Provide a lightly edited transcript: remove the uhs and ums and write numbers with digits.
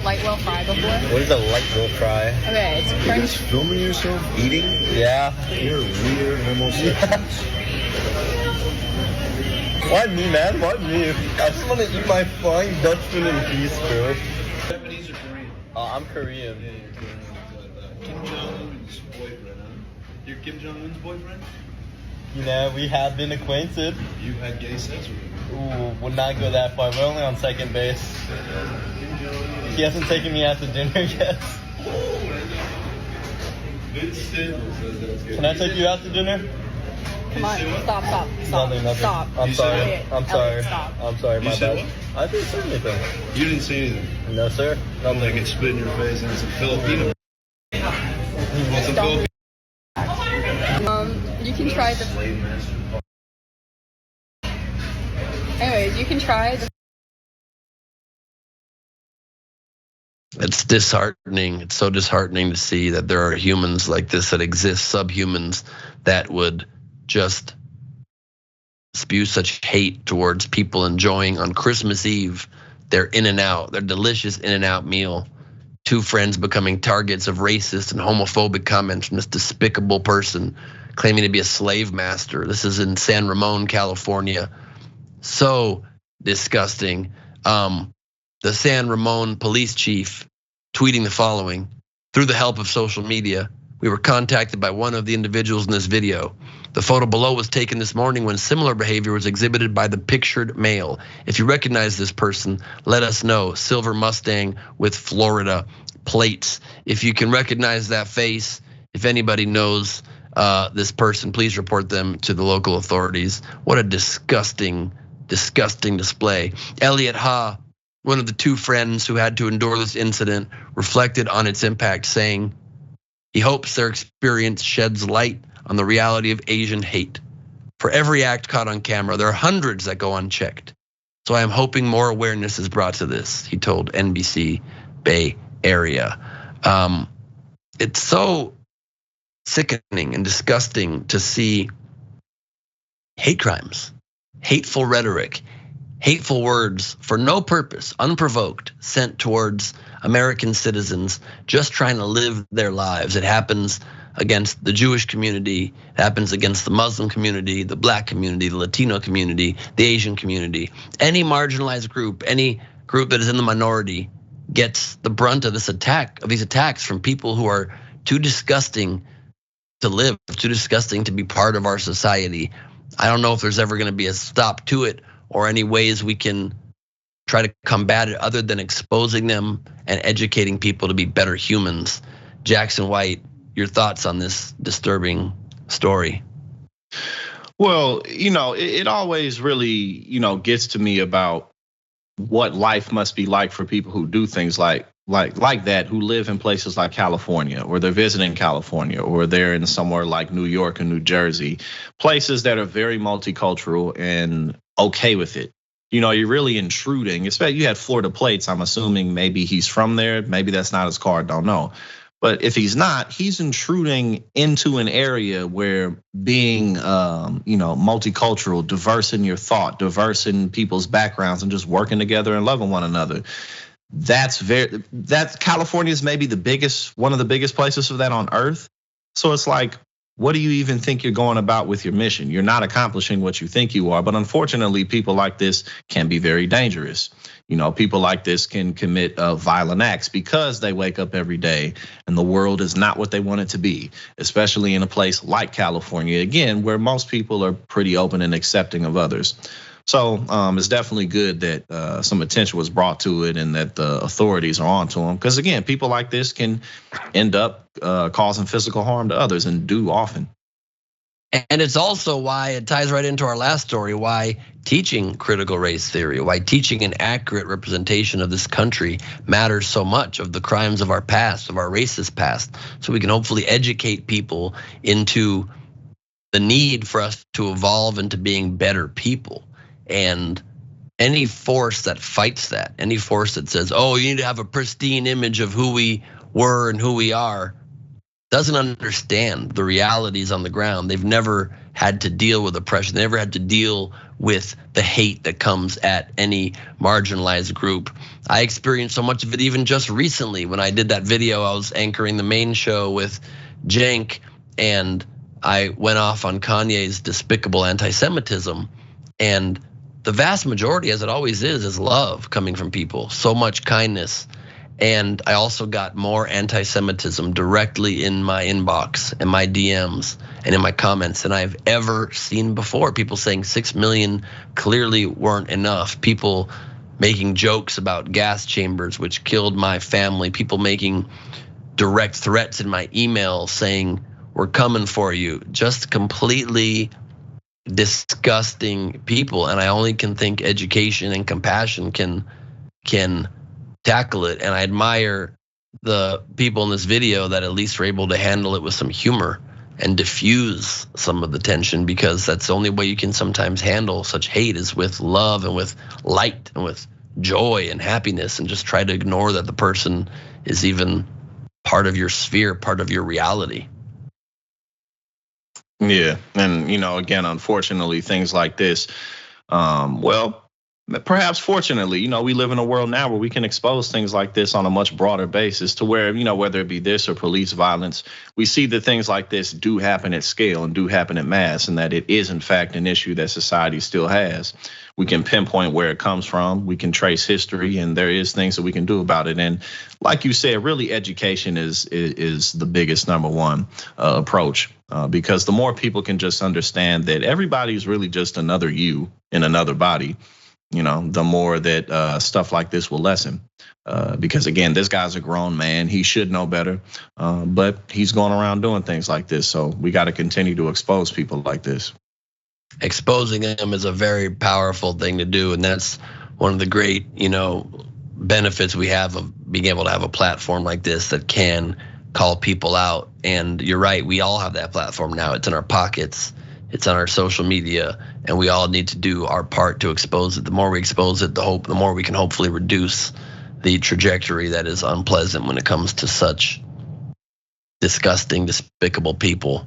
Light well fry before? What is a light well fry? Okay, it's You're French. just filming yourself eating? Yeah. You're weird homosexuals. Why me, man? Why me? I just want to eat my flying Dutchman in peace, bro. Japanese or Korean? I'm Korean. Yeah, you're Korean. Kim Jong-un's boyfriend, huh? You're Kim Jong-un's boyfriend? You know, we have been acquainted. You've had gay sex with him? Ooh, would not go that far. We're only on second base. Kim Jong-un. He hasn't taken me out to dinner yet. Vince Staples says that's good. Can I take you out to dinner? Come on, stop. Nothing. Stop. I'm You sorry. said I'm sorry. Elliot, stop. I'm sorry. My You said bad. what? I didn't say anything. You didn't say anything. No, sir. I can spit in your face and it's a Filipino. What's a Stop. Filipino? You can try the. Anyways, you can try the. It's disheartening. It's so disheartening to see that there are humans like this that exist, subhumans that would just spew such hate towards people enjoying on Christmas Eve their In-N-Out, their delicious In-N-Out meal. Two friends becoming targets of racist and homophobic comments from this despicable person claiming to be a slave master. This is in San Ramon, California. So disgusting. The San Ramon police chief tweeting the following: through the help of social media, we were contacted by one of the individuals in this video. The photo below was taken this morning when similar behavior was exhibited by the pictured male. If you recognize this person, let us know. Silver Mustang with Florida plates. If you can recognize that face, if anybody knows this person, please report them to the local authorities. What a disgusting display. Elliot Ha, one of the two friends who had to endure this incident, reflected on its impact, saying he hopes their experience sheds light on the reality of Asian hate. For every act caught on camera, there are hundreds that go unchecked. So I am hoping more awareness is brought to this, he told NBC Bay Area. It's so sickening and disgusting to see hate crimes, hateful rhetoric, hateful words for no purpose, unprovoked, sent towards American citizens just trying to live their lives. It happens against the Jewish community, it happens against the Muslim community, the Black community, the Latino community, the Asian community. Any marginalized group, any group that is in the minority gets the brunt of these attacks from people who are too disgusting to live, too disgusting to be part of our society. I don't know if there's ever gonna be a stop to it or any ways we can try to combat it other than exposing them and educating people to be better humans. Jackson White, your thoughts on this disturbing story? Well, it always really, gets to me about what life must be like for people who do things like that, who live in places like California, or they're visiting California, or they're in somewhere like New York and New Jersey, places that are very multicultural and okay with it. You're really intruding. Especially you had Florida plates. I'm assuming maybe he's from there. Maybe that's not his car. Don't know. But if he's not, he's intruding into an area where being, multicultural, diverse in your thought, diverse in people's backgrounds, and just working together and loving one another. That's California's maybe one of the biggest places for that on earth. So it's like, what do you even think you're going about with your mission? You're not accomplishing what you think you are. But unfortunately, people like this can be very dangerous. People like this can commit violent acts because they wake up every day and the world is not what they want it to be, especially in a place like California, again, where most people are pretty open and accepting of others. So it's definitely good that some attention was brought to it and that the authorities are onto them. Because again, people like this can end up causing physical harm to others and do often. And it's also why it ties right into our last story, why teaching critical race theory, why teaching an accurate representation of this country matters so much, of the crimes of our past, of our racist past, so we can hopefully educate people into the need for us to evolve into being better people. And any force that fights that, any force that says, oh, you need to have a pristine image of who we were and who we are, doesn't understand the realities on the ground. They've never had to deal with oppression. They never had to deal with the hate that comes at any marginalized group. I experienced so much of it even just recently when I did that video. I was anchoring the main show with Cenk, and I went off on Kanye's despicable anti-Semitism. And the vast majority, as it always is love coming from people, so much kindness. And I also got more anti-Semitism directly in my inbox and my DMs and in my comments than I've ever seen before. People saying 6 million clearly weren't enough. People making jokes about gas chambers, which killed my family. People making direct threats in my email saying, we're coming for you. Just completely disgusting people. And I only can think education and compassion can tackle it. And I admire the people in this video that at least were able to handle it with some humor and diffuse some of the tension, because that's the only way you can sometimes handle such hate is with love and with light and with joy and happiness, and just try to ignore that the person is even part of your sphere, part of your reality. Yeah, and again, unfortunately, things like this, well, perhaps fortunately, we live in a world now where we can expose things like this on a much broader basis, to where, whether it be this or police violence, we see that things like this do happen at scale and do happen at mass, and that it is in fact an issue that society still has. We can pinpoint where it comes from, we can trace history, and there is things that we can do about it. And like you said, really education is the biggest number one approach, because the more people can just understand that everybody's really just another you in another body, the more that stuff like this will lessen. Because again, this guy's a grown man, he should know better, but he's going around doing things like this. So we got to continue to expose people like this. Exposing them is a very powerful thing to do, and that's one of the great, benefits we have of being able to have a platform like this that can call people out. And you're right, we all have that platform now. It's in our pockets, it's on our social media, and we all need to do our part to expose it. The more we expose it, the more we can hopefully reduce the trajectory that is unpleasant when it comes to such disgusting, despicable people.